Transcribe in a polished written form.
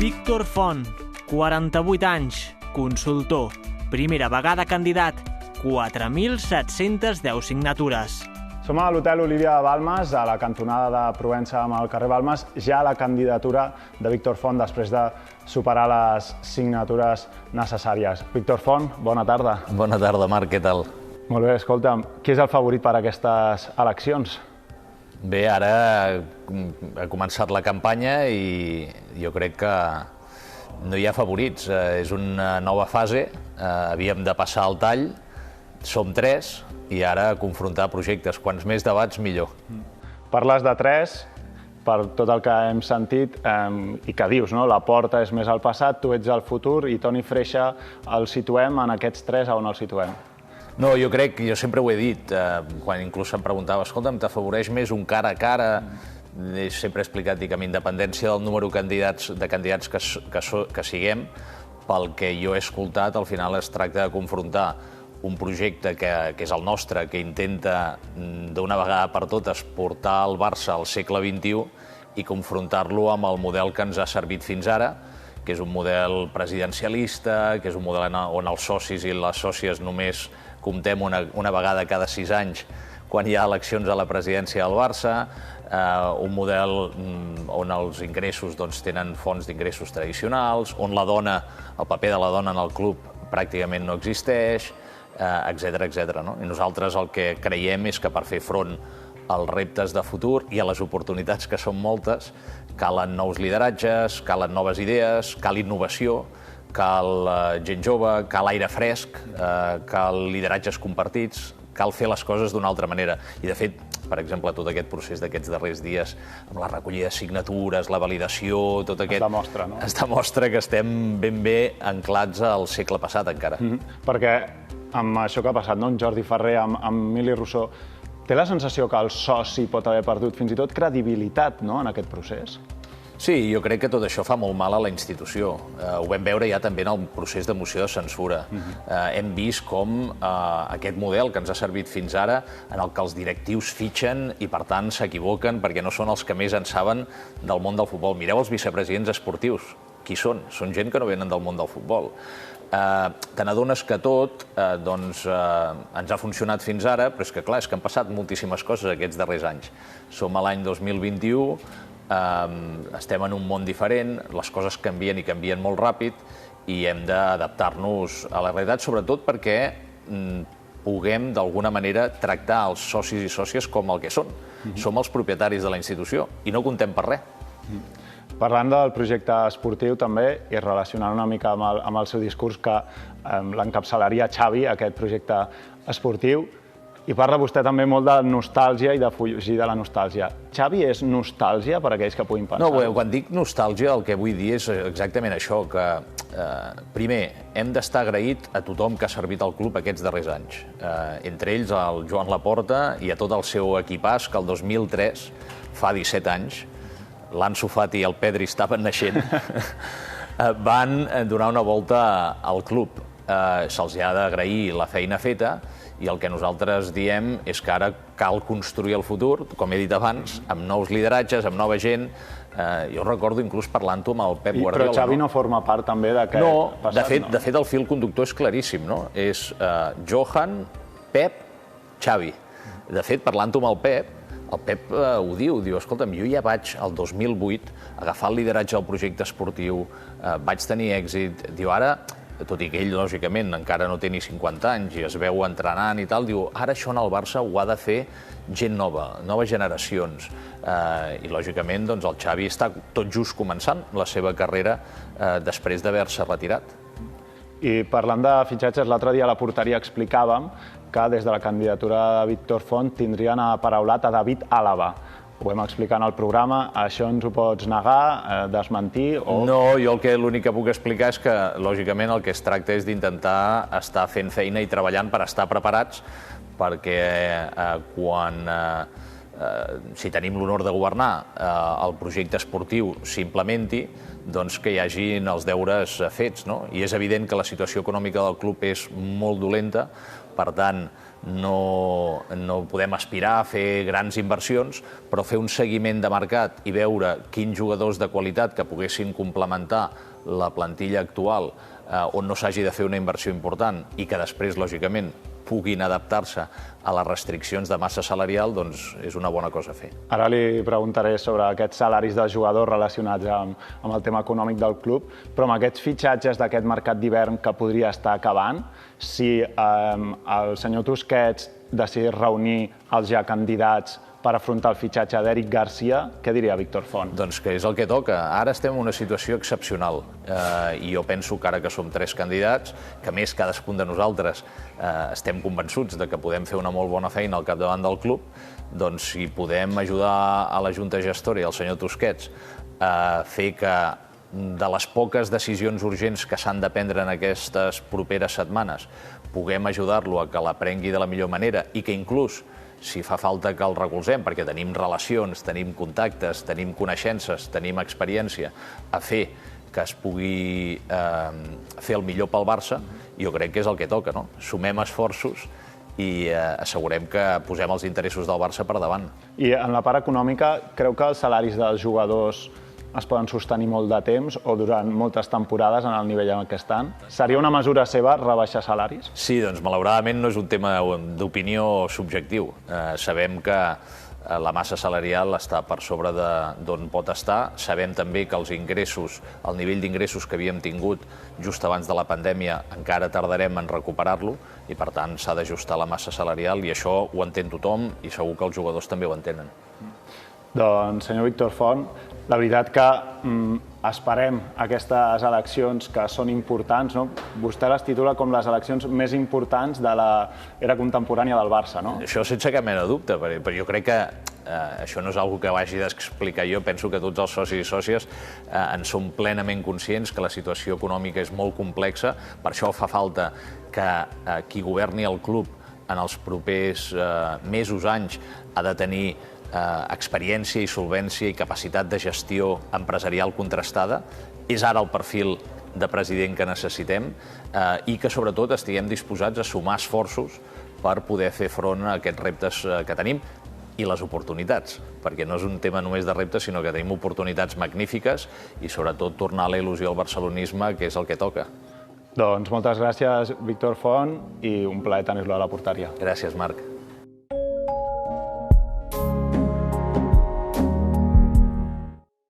Víctor Font, 48 anys, consultor, primera vegada candidat, 4.710 signatures. Som a l'Hotel Olivia de Balmes, a la cantonada de Provença amb el carrer Balmes, ja la candidatura de Víctor Font després de superar les signatures necessàries. Víctor Font, bona tarda. Bona tarda, Marc, què tal? Molt bé, escolta'm, qui és el favorit per a aquestes eleccions? Bé, ara ha començat la campanya i jo crec que no hi ha favorits. És una nova fase, havíem de passar el tall, som 3 i ara confrontar projectes. Quants més debats, millor. Parles de 3, per tot el que hem sentit i que dius, no? La Porta és més al passat, tu ets al futur i Toni Freixa el situem en aquests 3, a on el situem? No, jo crec, jo sempre ho he dit, quan inclús em preguntava, escolta'm, t'afavoreix més un cara a cara? Sempre he explicat que amb independència del número de candidats que siguem, pel que jo he escoltat, al final es tracta de confrontar un projecte que és el nostre, que intenta d'una vegada per totes portar el Barça al segle XXI i confrontar-lo amb el model que ens ha servit fins ara, que és un model presidencialista, que és un model on els socis i les sòcies només comptem una vegada cada 6 anys quan hi ha eleccions a la presidència del Barça, un model on els ingressos tenen fonts d'ingressos tradicionals, on el paper de la dona en el club pràcticament no existeix, etc. I nosaltres el que creiem és que per fer front als reptes de futur i a les oportunitats, que són moltes, calen nous lideratges, calen noves idees, cal innovació, cal gent jove, cal aire fresc, cal lideratges compartits, cal fer les coses d'una altra manera. I, de fet, per exemple, tot aquest procés d'aquests darrers dies, amb la recollida de signatures, la validació, tot aquest... Es demostra, no? Es demostra que estem ben bé anclats al segle passat, encara. Perquè amb això que ha passat, no? En Jordi Ferrer, amb Mili Rousseau, té la sensació que el soci pot haver perdut fins i tot credibilitat, no?, en aquest procés? Sí, jo crec que tot això fa molt mal a la institució. Ho vam veure ja també en el procés de moció de censura. Hem vist com aquest model que ens ha servit fins ara, en el que els directius fitxen i, per tant, s'equivoquen perquè no són els que més en saben del món del futbol. Mireu els vicepresidents esportius. Qui són? Són gent que no venen del món del futbol. Te n'adones que tot ens ha funcionat fins ara, però és que, clar, és que han passat moltíssimes coses aquests darrers anys. Som a l'any 2021, estem en un món diferent, les coses canvien i canvien molt ràpid i hem d'adaptar-nos a la realitat, sobretot perquè puguem d'alguna manera tractar els socis i sòcies com el que són. Som els propietaris de la institució i no comptem per res. Parlant del projecte esportiu també i relacionant una mica amb el seu discurs que l'encapçalaria Xavi, aquest projecte esportiu, i parla vostè també molt de nostàlgia i de fugir de la nostàlgia. Xavi és nostàlgia per a aquells que puguin pensar? No, quan dic nostàlgia el que vull dir és exactament això, que primer hem d'estar agraït a tothom que ha servit al club aquests darrers anys. Entre ells el Joan Laporta i a tot el seu equipàs, que el 2003, fa 17 anys, l'Ansu Fati i el Pedri estaven naixent, van donar una volta al club. Se'ls ha d'agrair la feina feta i el que nosaltres diem és que ara cal construir el futur, com he dit abans, amb nous lideratges, amb nova gent. Jo recordo inclús parlant-ho amb el Pep Guardiola. Però Xavi no forma part també d'aquest passat? No, de fet el fil conductor és claríssim, no? És Johan, Pep, Xavi. De fet, parlant-ho amb el Pep ho diu, escolta'm, jo ja vaig al 2008 agafar el lideratge del projecte esportiu, vaig tenir èxit, diu ara, tot i que ell, lògicament, encara no té ni 50 anys i es veu entrenant i tal, diu, ara això en el Barça ho ha de fer gent nova, noves generacions. I, lògicament, el Xavi està tot just començant la seva carrera després d'haver-se retirat. I parlant de fitxatges, l'altre dia a la porteria explicàvem que des de la candidatura de Víctor Font tindrien aparaulat a David Àlava. Ho vam explicar en el programa, això ens ho pots negar, desmentir o... No, jo l'únic que puc explicar és que, lògicament, el que es tracta és d'intentar estar fent feina i treballant per estar preparats perquè si tenim l'honor de governar, el projecte esportiu s'implementi, doncs que hi hagin els deures fets, no? I és evident que la situació econòmica del club és molt dolenta, per tant, no podem aspirar a fer grans inversions, però fer un seguiment de mercat i veure quins jugadors de qualitat que poguessin complementar la plantilla actual on no s'hagi de fer una inversió important i que després, lògicament, puguin adaptar-se a les restriccions de massa salarial, doncs és una bona cosa a fer. Ara li preguntaré sobre aquests salaris dels jugadors relacionats amb el tema econòmic del club, però amb aquests fitxatges d'aquest mercat d'hivern que podria estar acabant, si el senyor Tusquets decidís reunir els ja candidats per afrontar el fitxatge d'Eric Garcia, què diria Víctor Font? Doncs que és el que toca. Ara estem en una situació excepcional i jo penso que ara que som 3 candidats, que més cadascun de nosaltres estem convençuts de que podem fer una molt bona feina al capdavant del club, doncs si podem ajudar a la Junta Gestora i al senyor Tusquets a fer que de les poques decisions urgents que s'han de prendre en aquestes properes setmanes puguem ajudar-lo a que la prengui de la millor manera i que inclús si fa falta que el recolzem, perquè tenim relacions, tenim contactes, tenim coneixences, tenim experiència, a fer que es pugui fer el millor pel Barça, jo crec que és el que toca, no? Sumem esforços i assegurem que posem els interessos del Barça per davant. I en la part econòmica, creu que els salaris dels jugadors es poden sostenir molt de temps o durant moltes temporades en el nivell en què estan? Seria una mesura seva rebaixar salaris? Sí, doncs malauradament no és un tema d'opinió subjectiu. Sabem que la massa salarial està per sobre d'on pot estar. Sabem també que els ingressos, el nivell d'ingressos que havíem tingut just abans de la pandèmia encara tardarem en recuperar-lo i per tant s'ha d'ajustar la massa salarial i això ho entén tothom i segur que els jugadors també ho entenen. Doncs, senyor Víctor Font, la veritat que esperem aquestes eleccions que són importants, no? Vostè les titula com les eleccions més importants de l'era contemporània del Barça, no? Això sense cap mena de dubte, però jo crec que això no és una cosa que ho hagi d'explicar jo. Penso que tots els socis i sòcies en som plenament conscients que la situació econòmica és molt complexa, per això fa falta que qui governi el club en els propers mesos, anys, ha de tenir experiència i solvència i capacitat de gestió empresarial contrastada. És ara el perfil de president que necessitem i que, sobretot, estiguem disposats a sumar esforços per poder fer front a aquests reptes que tenim i les oportunitats, perquè no és un tema només de reptes, sinó que tenim oportunitats magnífiques i, sobretot, tornar a la il·lusió al barcelonisme, que és el que toca. Doncs moltes gràcies, Víctor Font, i un plaer tenir-lo a la porteria. Gràcies, Marc.